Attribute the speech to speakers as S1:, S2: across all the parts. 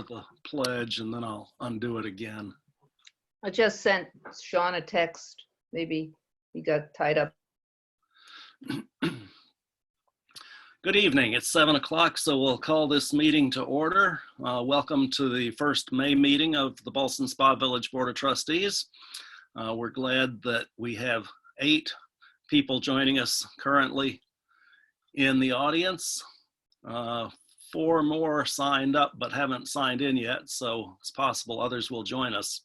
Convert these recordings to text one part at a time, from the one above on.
S1: the pledge, and then I'll undo it again.
S2: I just sent Sean a text. Maybe he got tied up.
S1: Good evening. It's 7 o'clock, so we'll call this meeting to order. Welcome to the first May meeting of the Ballston Spa Village Board of Trustees. We're glad that we have 8 people joining us currently in the audience. 4 more signed up but haven't signed in yet, so it's possible others will join us.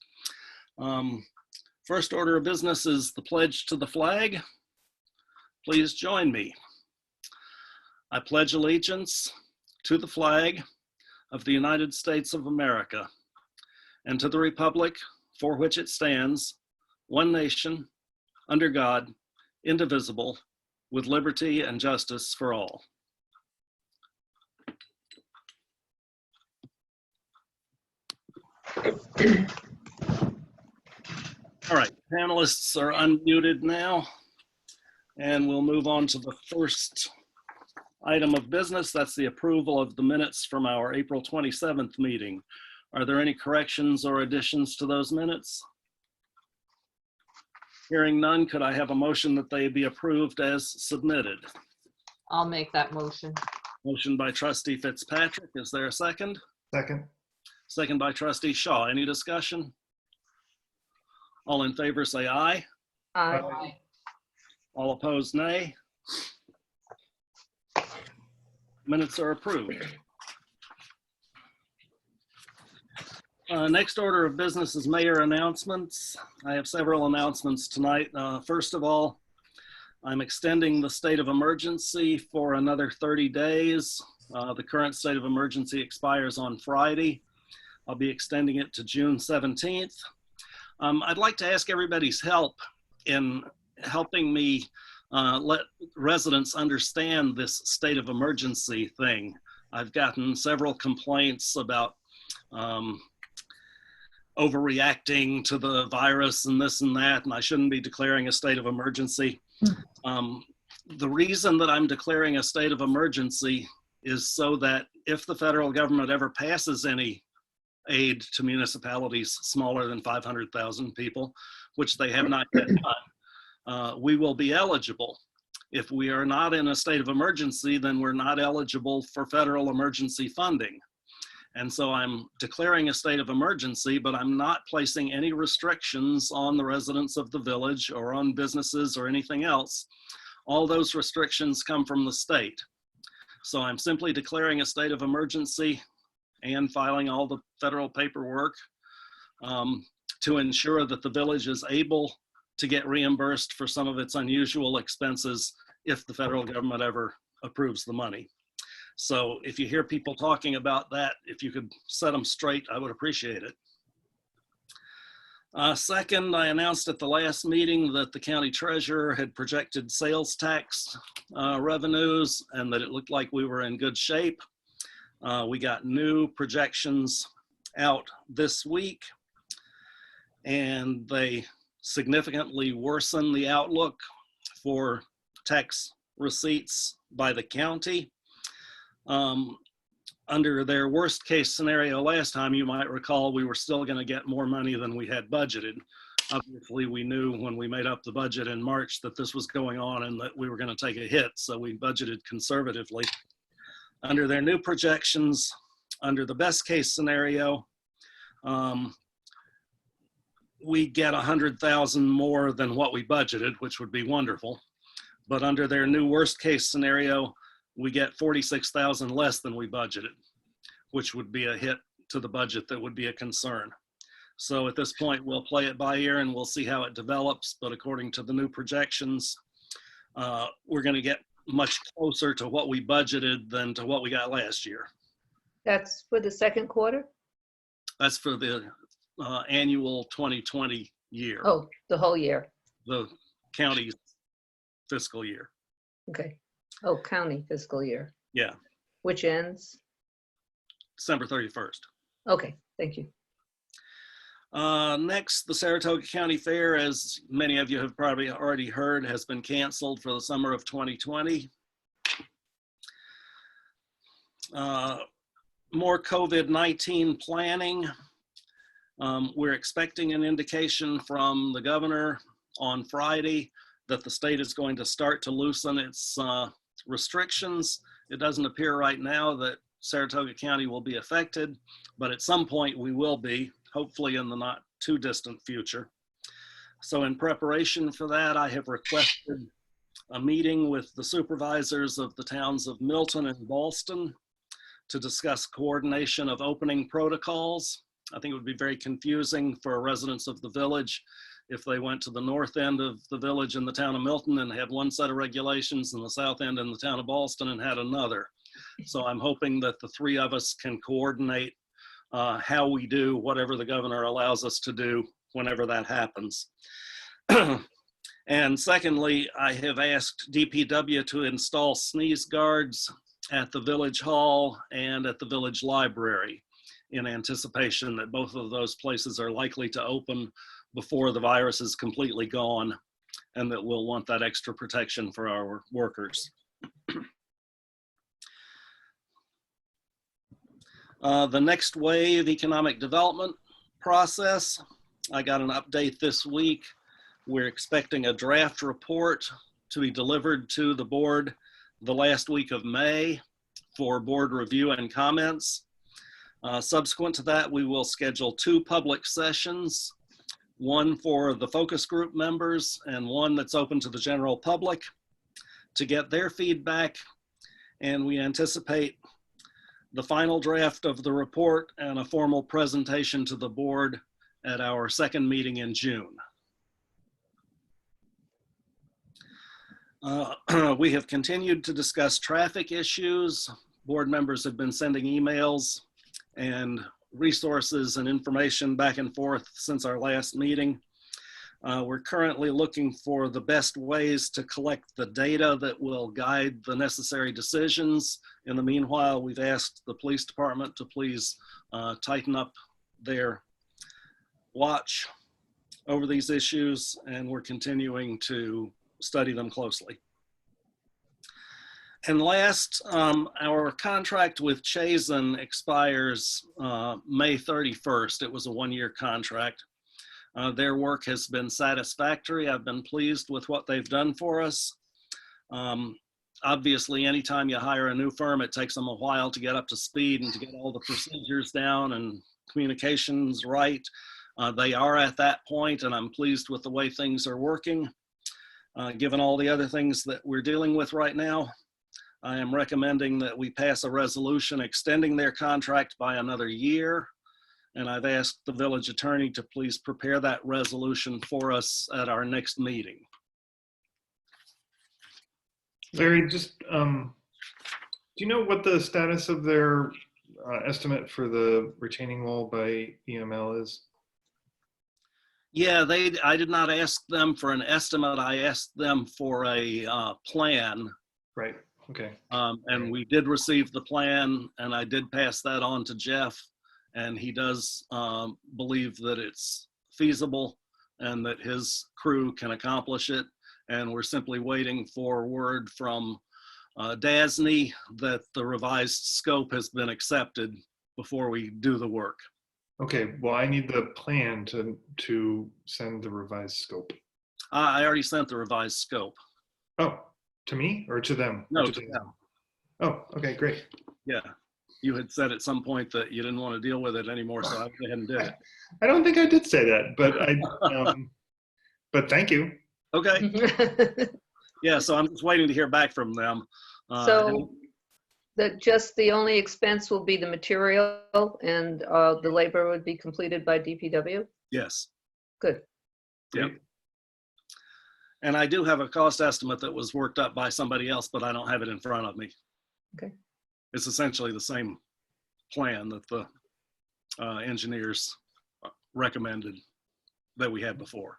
S1: First order of business is the pledge to the flag. Please join me. I pledge allegiance to the flag of the United States of America and to the republic for which it stands, one nation, under God, indivisible, with liberty and justice for all. All right, panelists are unmuted now, and we'll move on to the first item of business. That's the approval of the minutes from our April 27th meeting. Are there any corrections or additions to those minutes? Hearing none, could I have a motion that they be approved as submitted?
S3: I'll make that motion.
S1: Motion by Trustee Fitzpatrick. Is there a second?
S4: Second.
S1: Second by Trustee Shaw. Any discussion? All in favor say aye.
S2: Aye.
S1: All opposed, nay. Minutes are approved. Next order of business is mayor announcements. I have several announcements tonight. First of all, I'm extending the state of emergency for another 30 days. The current state of emergency expires on Friday. I'll be extending it to June 17th. I'd like to ask everybody's help in helping me let residents understand this state of emergency thing. I've gotten several complaints about overreacting to the virus and this and that, and I shouldn't be declaring a state of emergency. The reason that I'm declaring a state of emergency is so that if the federal government ever passes any aid to municipalities smaller than 500,000 people, which they have not yet done, we will be eligible. If we are not in a state of emergency, then we're not eligible for federal emergency funding. And so I'm declaring a state of emergency, but I'm not placing any restrictions on the residents of the village or on businesses or anything else. All those restrictions come from the state. So I'm simply declaring a state of emergency and filing all the federal paperwork to ensure that the village is able to get reimbursed for some of its unusual expenses if the federal government ever approves the money. So if you hear people talking about that, if you could set them straight, I would appreciate it. Second, I announced at the last meeting that the county treasurer had projected sales tax revenues and that it looked like we were in good shape. We got new projections out this week, and they significantly worsen the outlook for tax receipts by the county. Under their worst case scenario last time, you might recall, we were still going to get more money than we had budgeted. Obviously, we knew when we made up the budget in March that this was going on and that we were going to take a hit, so we budgeted conservatively. Under their new projections, under the best case scenario, we get 100,000 more than what we budgeted, which would be wonderful. But under their new worst case scenario, we get 46,000 less than we budgeted, which would be a hit to the budget that would be a concern. So at this point, we'll play it by ear and we'll see how it develops. But according to the new projections, we're going to get much closer to what we budgeted than to what we got last year.
S2: That's for the second quarter?
S1: That's for the annual 2020 year.
S2: Oh, the whole year.
S1: The county's fiscal year.
S2: Okay. Oh, county fiscal year.
S1: Yeah,
S2: Which ends?
S1: December 31st.
S2: Okay, thank you.
S1: Next, the Saratoga County Fair, as many of you have probably already heard, has been canceled for the summer of 2020. more COVID-19 planning. We're expecting an indication from the governor on Friday that the state is going to start to loosen its restrictions. It doesn't appear right now that Saratoga County will be affected, but at some point we will be, hopefully in the not too distant future. So in preparation for that, I have requested a meeting with the supervisors of the towns of Milton and Ballston to discuss coordination of opening protocols. I think it would be very confusing for residents of the village if they went to the north end of the village in the town of Milton and had one set of regulations and the south end in the town of Ballston and had another. So I'm hoping that the three of us can coordinate how we do whatever the governor allows us to do whenever that happens. And secondly, I have asked DPW to install sneeze guards at the village hall and at the village library in anticipation that both of those places are likely to open before the virus is completely gone, and that we'll want that extra protection for our workers. The next wave economic development process, I got an update this week. We're expecting a draft report to be delivered to the board the last week of May for board review and comments. Subsequent to that, we will schedule 2 public sessions, one for the focus group members and one that's open to the general public to get their feedback. And we anticipate the final draft of the report and a formal presentation to the board at our second meeting in June. We have continued to discuss traffic issues. Board members have been sending emails and resources and information back and forth since our last meeting. We're currently looking for the best ways to collect the data that will guide the necessary decisions. In the meanwhile, we've asked the police department to please tighten up their watch over these issues, and we're continuing to study them closely. And last, our contract with Chazen expires May 31st. It was a 1-year contract. Their work has been satisfactory. I've been pleased with what they've done for us. Obviously, anytime you hire a new firm, it takes them a while to get up to speed and to get all the procedures down and communications right. They are at that point, and I'm pleased with the way things are working. Given all the other things that we're dealing with right now, I am recommending that we pass a resolution extending their contract by another year. And I've asked the village attorney to please prepare that resolution for us at our next meeting.
S4: Larry, just, do you know what the status of their estimate for the retaining wall by EML is?
S1: Yeah, I did not ask them for an estimate. I asked them for a plan.
S4: Right, okay.
S1: And we did receive the plan, and I did pass that on to Jeff, and he does believe that it's feasible and that his crew can accomplish it. And we're simply waiting for word from DASNY that the revised scope has been accepted before we do the work.
S4: Okay, well, I need the plan to send the revised scope.
S1: I already sent the revised scope.
S4: Oh, to me or to them?
S1: No,
S4: Or
S1: to them.
S4: Oh, okay, great.
S1: Yeah, you had said at some point that you didn't want to deal with it anymore, so I went ahead and did it.
S4: I don't think I did say that, but but thank you.
S1: Okay. Yeah, so I'm just waiting to hear back from them.
S2: So just the only expense will be the material, and the labor would be completed by DPW?
S1: Yes.
S2: Good.
S1: Yep. And I do have a cost estimate that was worked up by somebody else, but I don't have it in front of me.
S2: Okay.
S1: It's essentially the same plan that the engineers recommended that we had before.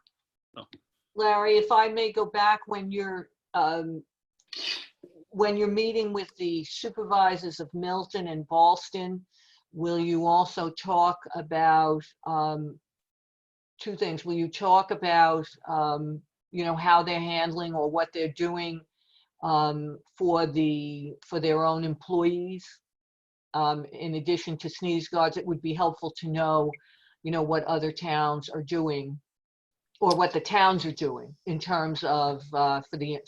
S1: So.
S3: Larry, if I may go back, when you're meeting with the supervisors of Milton and Ballston, will you also talk about 2 things? Will you talk about how they're handling or what they're doing for their own employees? in addition to sneeze guards, it would be helpful to know, what other towns are doing, or what the towns are doing in terms of for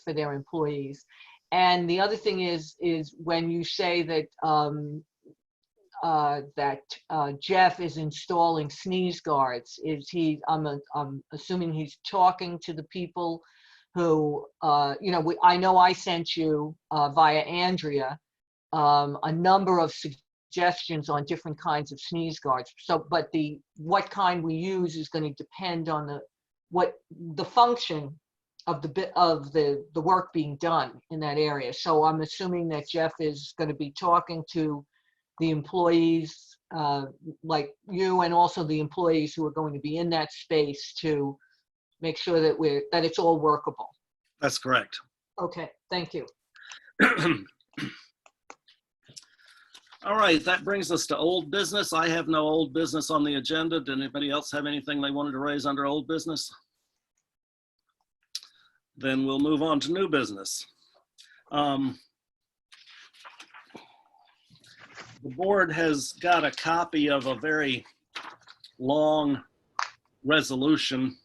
S3: their employees. And the other thing is when you say that Jeff is installing sneeze guards, I'm assuming he's talking to the people who, I know I sent you via Andrea a number of suggestions on different kinds of sneeze guards. So, but what kind we use is going to depend on the function of the work being done in that area. So I'm assuming that Jeff is going to be talking to the employees like you, and also the employees who are going to be in that space, to make sure that it's all workable.
S1: That's correct.
S3: Okay, thank you.
S1: All right, that brings us to old business. I have no old business on the agenda. Did anybody else have anything they wanted to raise under old business? Then we'll move on to new business. The board has got a copy of a very long resolution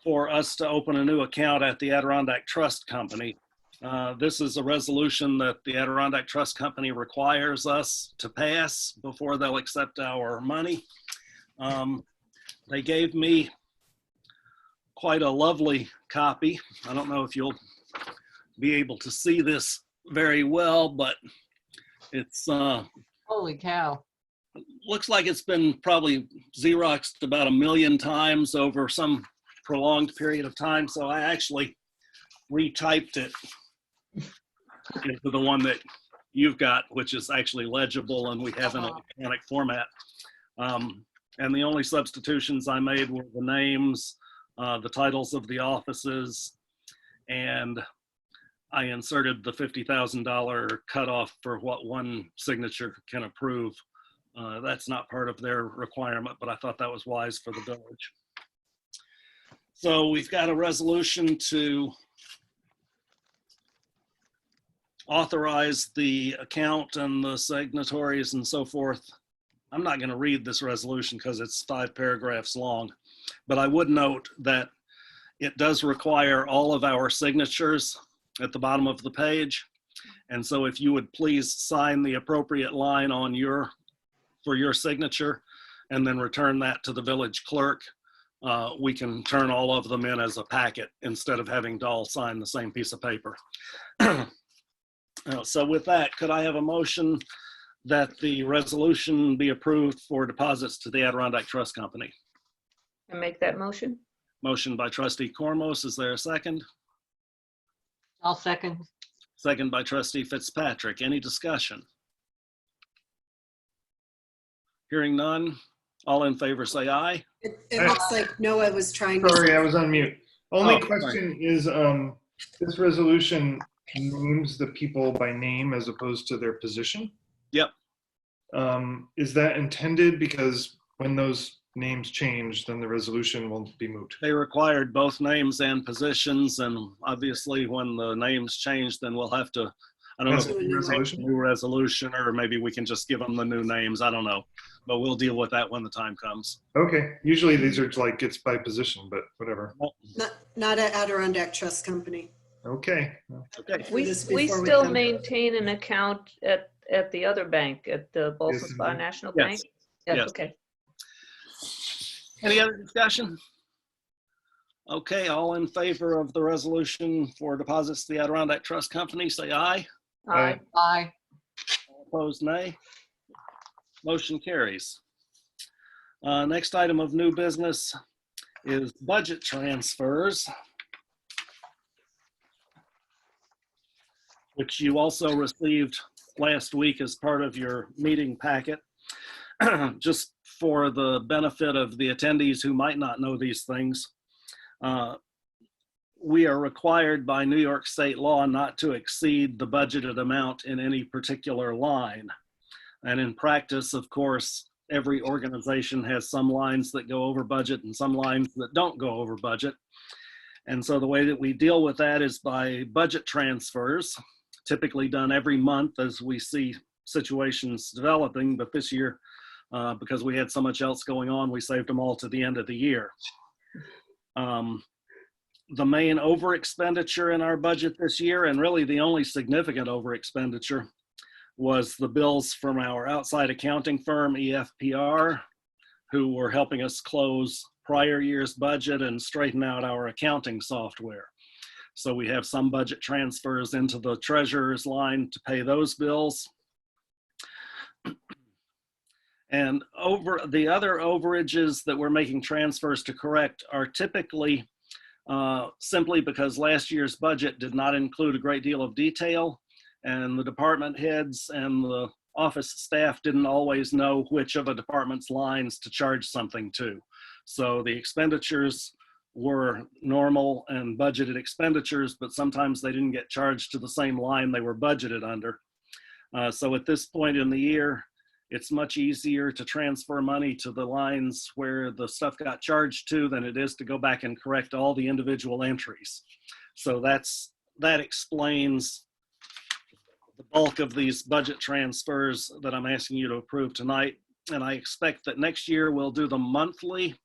S1: for us to open a new account at the Adirondack Trust Company. This is a resolution that the Adirondack Trust Company requires us to pass before they'll accept our money. They gave me quite a lovely copy. I don't know if you'll be able to see this very well, but it's
S3: Holy cow.
S1: looks like it's been probably Xeroxed about 1 million times over some prolonged period of time. So I actually retyped it into the one that you've got, which is actually legible and we have an electronic format. And the only substitutions I made were the names, the titles of the offices, and I inserted the $50,000 cutoff for what one signature can approve. That's not part of their requirement, but I thought that was wise for the village. So we've got a resolution to authorize the account and the signatories and so forth. I'm not going to read this resolution because it's 5 paragraphs long, but I would note that it does require all of our signatures at the bottom of the page. And so if you would please sign the appropriate line on for your signature and then return that to the village clerk, we can turn all of them in as a packet instead of having to all sign the same piece of paper. So with that, could I have a motion that the resolution be approved for deposits to the Adirondack Trust Company?
S2: I make that motion.
S1: Motion by trustee Cormos. Is there a second?
S3: I'll second.
S1: Second by trustee Fitzpatrick. Any discussion? Hearing none. All in favor say aye.
S5: It looks like Noah was trying to.
S4: Sorry, I was on mute. Only
S1: Oh,
S4: question is, this resolution names the people by name as opposed to their position.
S1: Yep.
S4: Is that intended? Because when those names change, then the resolution will be moot.
S1: They required both names and positions, and obviously when the names change, then we'll have to, I don't know if
S4: That's
S1: it's
S4: a
S1: a
S4: resolution?
S1: new resolution or maybe we can just give them the new names. I don't know, but we'll deal with that when the time comes.
S4: Okay. Usually these are like it's by position, but whatever.
S5: Not at Adirondack Trust Company.
S4: Okay.
S1: Okay.
S2: We
S5: this
S2: we
S5: before we
S2: still
S5: come.
S2: maintain an account at the other bank, at the Ballston
S4: Yes,
S2: Spa
S4: indeed.
S2: National
S1: Yes.
S2: Bank? Yeah,
S1: Yes.
S2: okay.
S1: Any other discussion? Okay, all in favor of the resolution for deposits to the Adirondack Trust Company, say aye.
S2: Aye.
S3: Aye.
S1: Opposed, nay. Motion carries. Next item of new business is budget transfers, which you also received last week as part of your meeting packet. Just for the benefit of the attendees who might not know these things, we are required by New York state law not to exceed the budgeted amount in any particular line. And in practice, of course, every organization has some lines that go over budget and some lines that don't go over budget. And so the way that we deal with that is by budget transfers typically done every month as we see situations developing, but this year, because we had so much else going on, we saved them all to the end of the year. The main over expenditure in our budget this year, and really the only significant over expenditure, was the bills from our outside accounting firm, EFPR, who were helping us close prior year's budget and straighten out our accounting software. So we have some budget transfers into the treasurer's line to pay those bills. And over the other overages that we're making transfers to correct are typically simply because last year's budget did not include a great deal of detail, and the department heads and the office staff didn't always know which of a department's lines to charge something to. So the expenditures were normal and budgeted expenditures, but sometimes they didn't get charged to the same line they were budgeted under. So at this point in the year, it's much easier to transfer money to the lines where the stuff got charged to than it is to go back and correct all the individual entries. So that explains the bulk of these budget transfers that I'm asking you to approve tonight. And I expect that next year we'll do them monthly,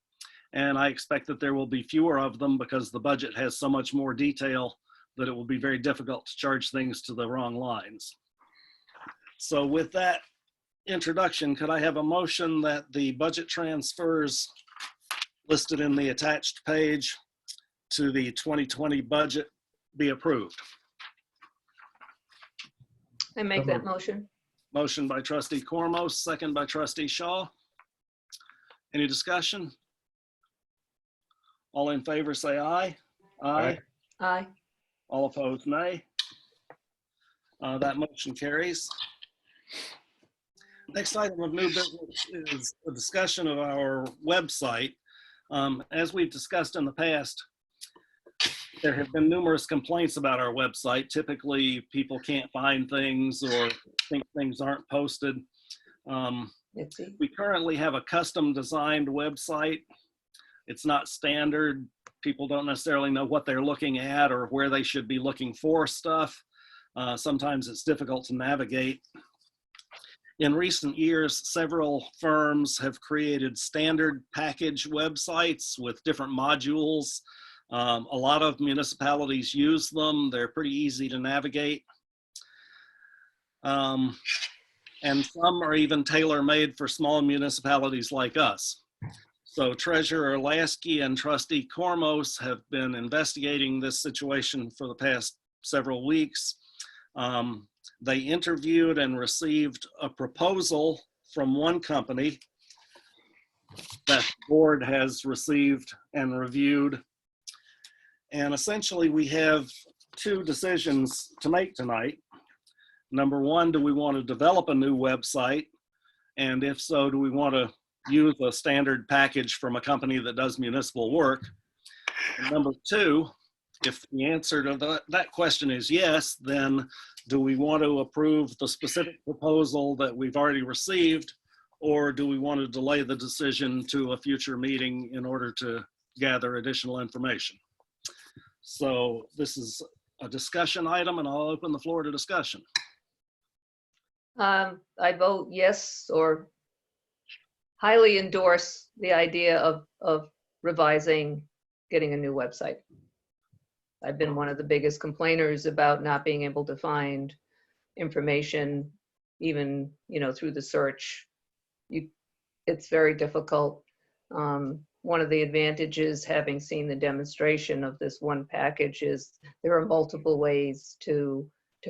S1: and I expect that there will be fewer of them because the budget has so much more detail that it will be very difficult to charge things to the wrong lines. So with that introduction, could I have a motion that the budget transfers listed in the attached page to the 2020 budget be approved?
S2: I make that motion.
S1: Motion by trustee Cormos, second by trustee Shaw. Any discussion? All in favor say aye. Aye.
S2: Aye.
S1: All opposed, nay. That motion carries. Next item of new business is a discussion of our website. As we've discussed in the past, there have been numerous complaints about our website. Typically, people can't find things or think things aren't posted. We currently have a custom designed website. It's not standard. People don't necessarily know what they're looking at or where they should be looking for stuff. Sometimes it's difficult to navigate. In recent years, several firms have created standard package websites with different modules. A lot of municipalities use them. They're pretty easy to navigate. And some are even tailor-made for small municipalities like us. So Treasurer Lasky and Trustee Cormos have been investigating this situation for the past several weeks. They interviewed and received a proposal from one company that the board has received and reviewed. And essentially we have two decisions to make tonight. Number one, do we want to develop a new website? And if so, do we want to use a standard package from a company that does municipal work? And number two, if the answer to that question is yes, then do we want to approve the specific proposal that we've already received, or do we want to delay the decision to a future meeting in order to gather additional information? So this is a discussion item, and I'll open the floor to discussion.
S2: I vote yes, or highly endorse the idea of revising, getting a new website. I've been one of the biggest complainers about not being able to find information, even, through the search. It's very difficult. One of the advantages, having seen the demonstration of this one package, is there are multiple ways to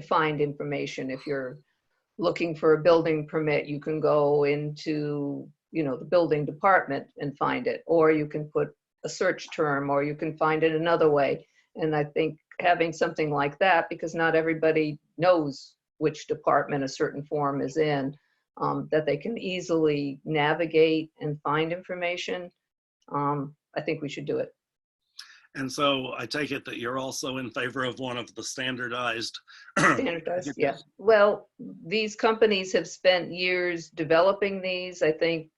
S2: find information. If you're looking for a building permit, you can go into, the building department and find it, or you can put a search term, or you can find it another way. And I think having something like that, because not everybody knows which department a certain form is in, that they can easily navigate and find information, I think we should do it.
S1: And so I take it that you're also in favor of one of the standardized.
S2: Standardized, yeah. Well, these companies have spent years developing these. I think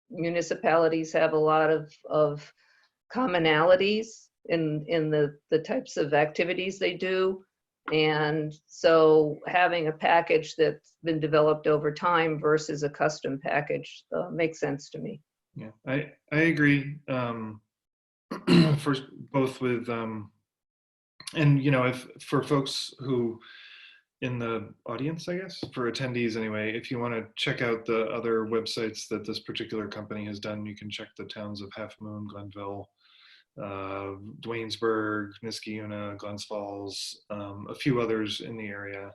S2: municipalities have a lot of commonalities in the types of activities they do. And so having a package that's been developed over time versus a custom package makes sense to me.
S4: Yeah, I agree. For both with, and you know, if for folks who in the audience, I guess, for attendees anyway, if you want to check out the other websites that this particular company has done, you can check the towns of Half Moon, Glenville, Dwaynesburg, Niskayuna, Glens Falls, a few others in the area.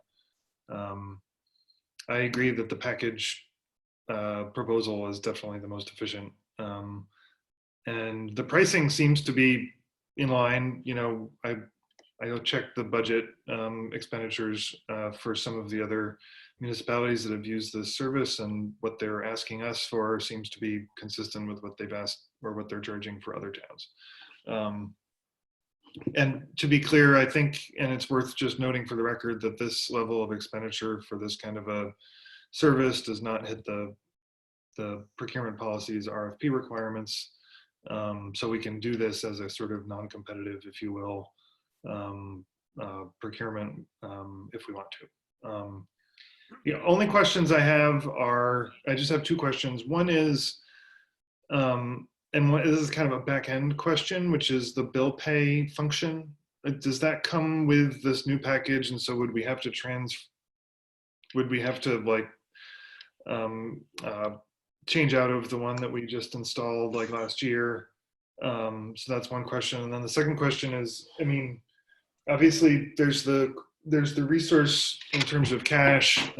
S4: I agree that the package proposal is definitely the most efficient. And the pricing seems to be in line. You know, I checked the budget expenditures for some of the other municipalities that have used this service, and what they're asking us for seems to be consistent with what they've asked or what they're charging for other towns. And to be clear, I think, and it's worth just noting for the record, that this level of expenditure for this kind of a service does not hit the procurement policy's RFP requirements. So we can do this as a sort of non-competitive, if you will, procurement if we want to. The only questions I have are, I just have two questions. One is, this is kind of a back end question, which is the bill pay function. Does that come with this new package? And so would we have to like change out of the one that we just installed like last year? So that's one question. And then the second question is, I mean, obviously there's the resource in terms of cash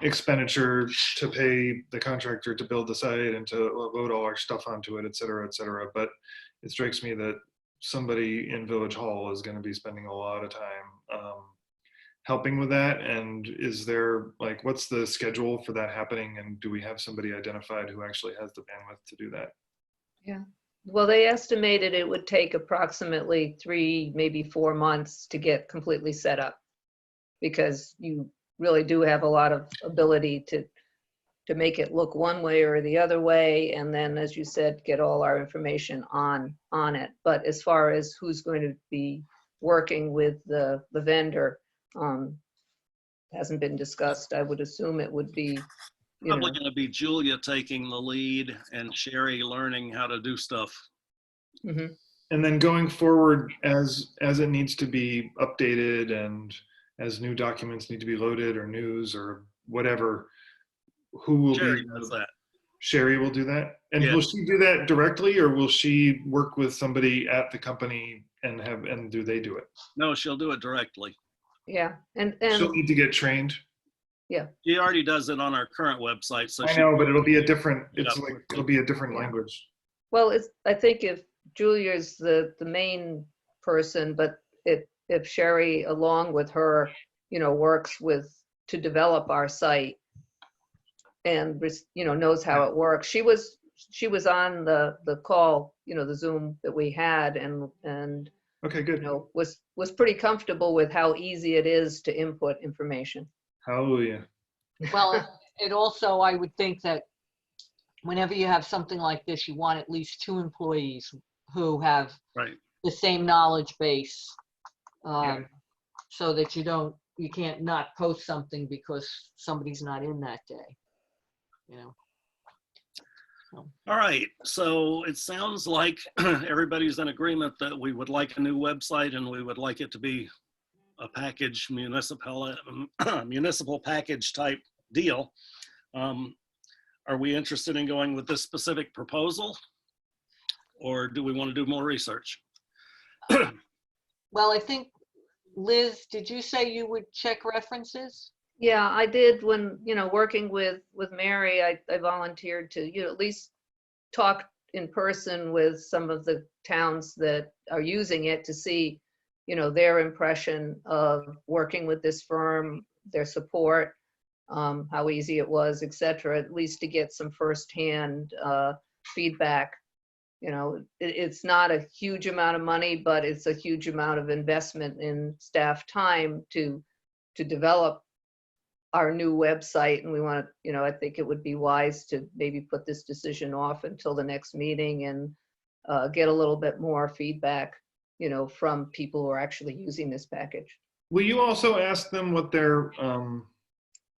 S4: expenditure to pay the contractor to build the site and to load all our stuff onto it, et cetera, et cetera. But it strikes me that somebody in Village Hall is going to be spending a lot of time helping with that. And is there, like, what's the schedule for that happening? And do we have somebody identified who actually has the bandwidth to do that?
S2: Yeah. Well, they estimated it would take approximately 3, maybe 4 months to get completely set up, because you really do have a lot of ability to make it look one way or the other way. And then, as you said, get all our information on it. But as far as who's going to be working with the vendor, hasn't been discussed. I would assume it would be,
S1: Probably going to be Julia taking the lead and Sherry learning how to do stuff.
S2: Mhm.
S4: And then going forward, as it needs to be updated and as new documents need to be loaded or news or whatever, who will
S1: Sherry
S4: be
S1: does that.
S4: Sherry will do that? And
S1: Yeah.
S4: will she do that directly, or will she work with somebody at the company and do they do it?
S1: No, she'll do it directly.
S2: Yeah, and
S4: She'll need to get trained.
S1: She already does it on our current website. So
S4: I know, but it'll be a different,
S1: Yeah.
S4: it'll be a different
S2: Yeah.
S4: language.
S2: well, I think if Julia's the main person, but if Sherry, along with her, works to develop our site and, knows how it works. She was on the call, the Zoom that we had, and
S4: Okay, good.
S2: was pretty comfortable with how easy it is to input information.
S4: Hallelujah.
S3: Well, it also, I would think that whenever you have something like this, you want at least 2 employees who have
S1: Right.
S3: the same knowledge base,
S4: Yeah.
S3: so that you can't not post something because somebody's not in that day.
S1: All right. So it sounds like everybody's in agreement that we would like a new website and we would like it to be a package, municipal package type deal. Are we interested in going with this specific proposal, or do we want to do more research?
S3: Well, I think, Liz, did you say you would check references?
S2: Yeah, I did when, working with Mary, I volunteered to, at least talk in person with some of the towns that are using it to see, their impression of working with this firm, their support, how easy it was, et cetera, at least to get some firsthand feedback. It's not a huge amount of money, but it's a huge amount of investment in staff time to develop our new website. And we want to, I think it would be wise to maybe put this decision off until the next meeting and get a little bit more feedback, from people who are actually using this package.
S4: Will you also ask them what their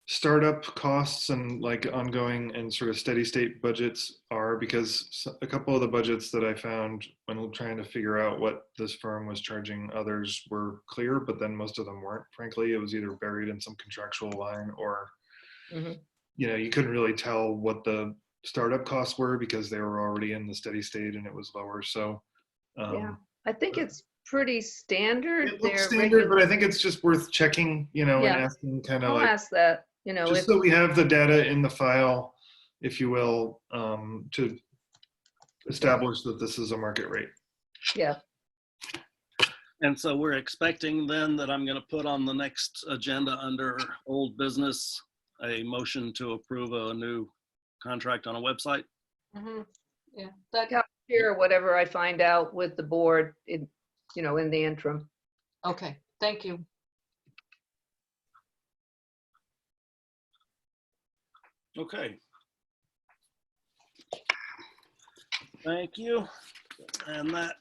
S4: startup costs and like ongoing and sort of steady state budgets are? Because a couple of the budgets that I found when trying to figure out what this firm was charging others were clear, but then most of them weren't. Frankly, it was either buried in some contractual line or,
S2: Mhm.
S4: you know, you couldn't really tell what the startup costs were because they were already in the steady state and it was lower. So
S2: Yeah, I think it's pretty standard.
S4: it looks
S2: They're
S4: standard, but
S2: regular.
S4: I think it's just worth checking, you know, and
S2: Yeah.
S4: asking kind of
S2: I'll
S4: like,
S2: ask that, you know,
S4: just
S2: if,
S4: so we have the data in the file, if you will, to establish that this is a market rate.
S2: yeah,
S1: And so we're expecting then that I'm going to put on the next agenda under old business, a motion to approve a new contract on a website.
S3: Mhm. Yeah, that,
S2: Yeah. Here, whatever I find out with the board in, you know, in the interim.
S3: okay, thank you.
S1: Okay. Thank you. And that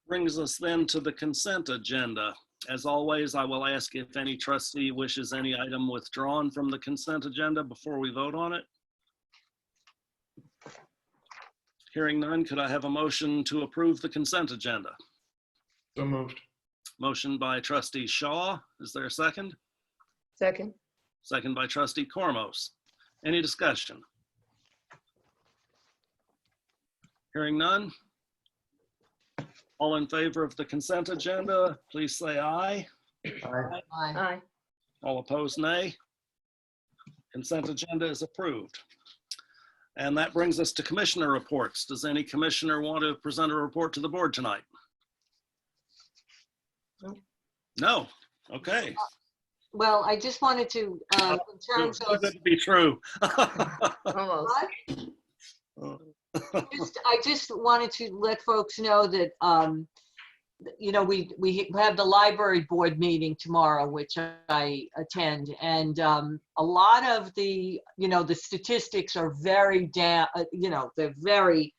S1: brings us then to the consent agenda. As always, I will ask if any trustee wishes any item withdrawn from the consent agenda before we vote on it. Hearing none, could I have a motion to approve the consent agenda?
S4: So moved.
S1: Motion by trustee Shaw. Is there a second?
S2: Second,
S1: Second by trustee Cormos. Any discussion? Hearing none. All in favor of the consent agenda, please say aye.
S3: Aye.
S2: aye.
S1: All opposed, nay. Consent agenda is approved. And that brings us to commissioner reports. Does any commissioner want to present a report to the board tonight? No. Okay.
S3: Well, I just wanted to, in terms
S1: Too
S3: of,
S1: good to be true.
S2: Almost.
S3: I just wanted to let folks know that, you know, we have the library board meeting tomorrow, which I attend, and a lot of the, you know, the statistics are very down, you know, they're very,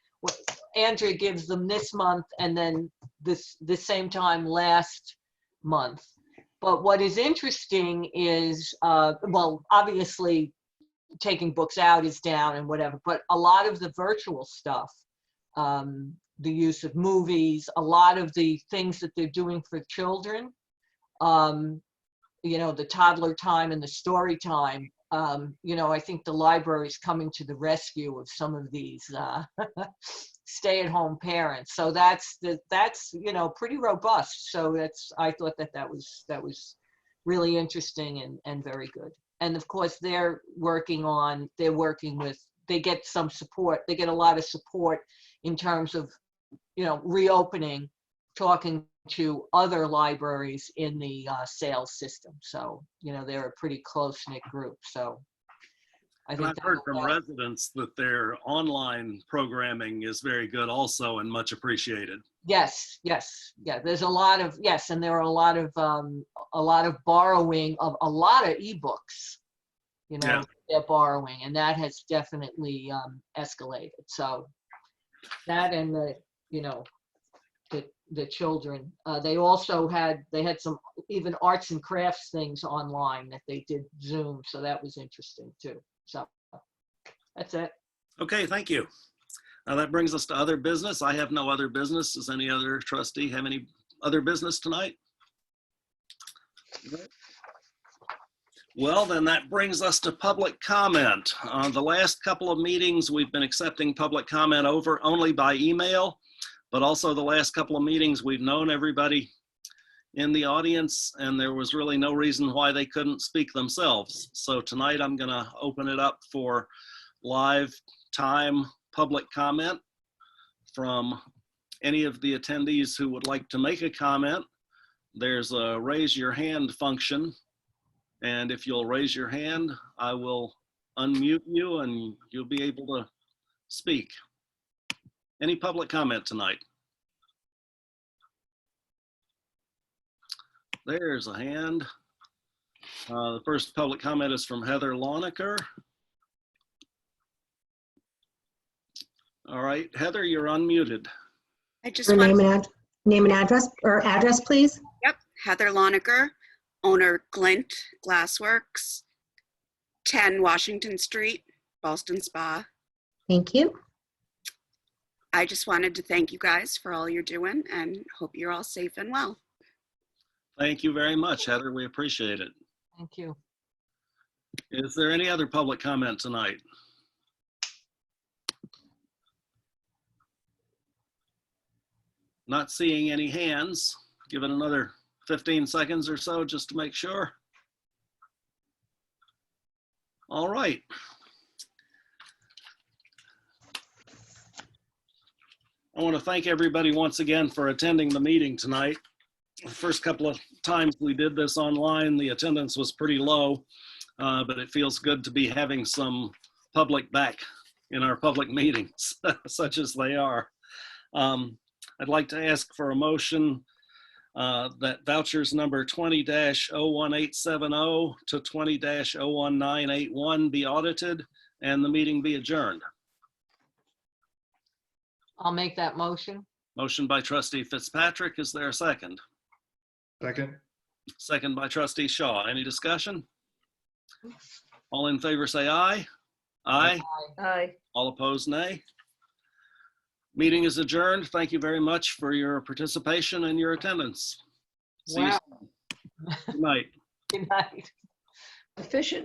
S3: Andrea gives them this month and then the same time last month. But what is interesting is, well, obviously taking books out is down and whatever, but a lot of the virtual stuff, the use of movies, a lot of the things that they're doing for children, you know, the toddler time and the story time, you know, I think the library is coming to the rescue of some of these stay-at-home parents. So that's, you know, pretty robust. So that's, I thought that was really interesting and very good. And of course, they're working with, they get some support. They get a lot of support in terms of, you know, reopening, talking to other libraries in the sales system. So, you know, they're a pretty close-knit group. So I
S1: And
S3: think
S1: I've heard from residents that their online programming is very good also and much appreciated.
S3: yes, yeah. There's a lot of, yes, and there are a lot of borrowing of a lot of ebooks. You know,
S1: Yeah.
S3: they're borrowing, and that has definitely escalated. So that and the, you know, the children, they had some even arts and crafts things online that they did Zoom. So that was interesting too. So that's it.
S1: Okay, thank you. Now that brings us to other business. I have no other business. Does any other trustee have any other business tonight? Well, then that brings us to public comment. The last couple of meetings, we've been accepting public comment only by email, but also the last couple of meetings, we've known everybody in the audience and there was really no reason why they couldn't speak themselves. So tonight I'm gonna open it up for live time public comment from any of the attendees who would like to make a comment. There's a raise your hand function. And if you'll raise your hand, I will unmute you and you'll be able to speak. Any public comment tonight? There's a hand. The first public comment is from Heather Lonecker. All right, Heather, you're unmuted.
S6: I just
S7: Your
S6: want,
S7: name and address, please.
S6: Heather Lonecker, owner Glint Glassworks, 10 Washington Street, Ballston Spa.
S7: Thank you.
S6: I just wanted to thank you guys for all you're doing and hope you're all safe and well.
S1: Thank you very much, Heather. We appreciate it.
S3: Thank you.
S1: Is there any other public comment tonight? Not seeing any hands. Give it another 15 seconds or so just to make sure. All right. I want to thank everybody once again for attending the meeting tonight. The first couple of times we did this online, the attendance was pretty low, but it feels good to be having some public back in our public meetings, such as they are. I'd like to ask for a motion that vouchers number 20-01870 to 20-01981 be audited and the meeting be adjourned.
S3: I'll make that motion.
S1: Motion by trustee Fitzpatrick. Is there a second?
S4: Second.
S1: Second by trustee Shaw. Any discussion? All in favor say aye. Aye.
S2: Aye.
S1: All opposed, nay. Meeting is adjourned. Thank you very much for your participation and your attendance. See you
S3: Wow.
S1: soon. Good night.
S3: Good night.
S2: Efficient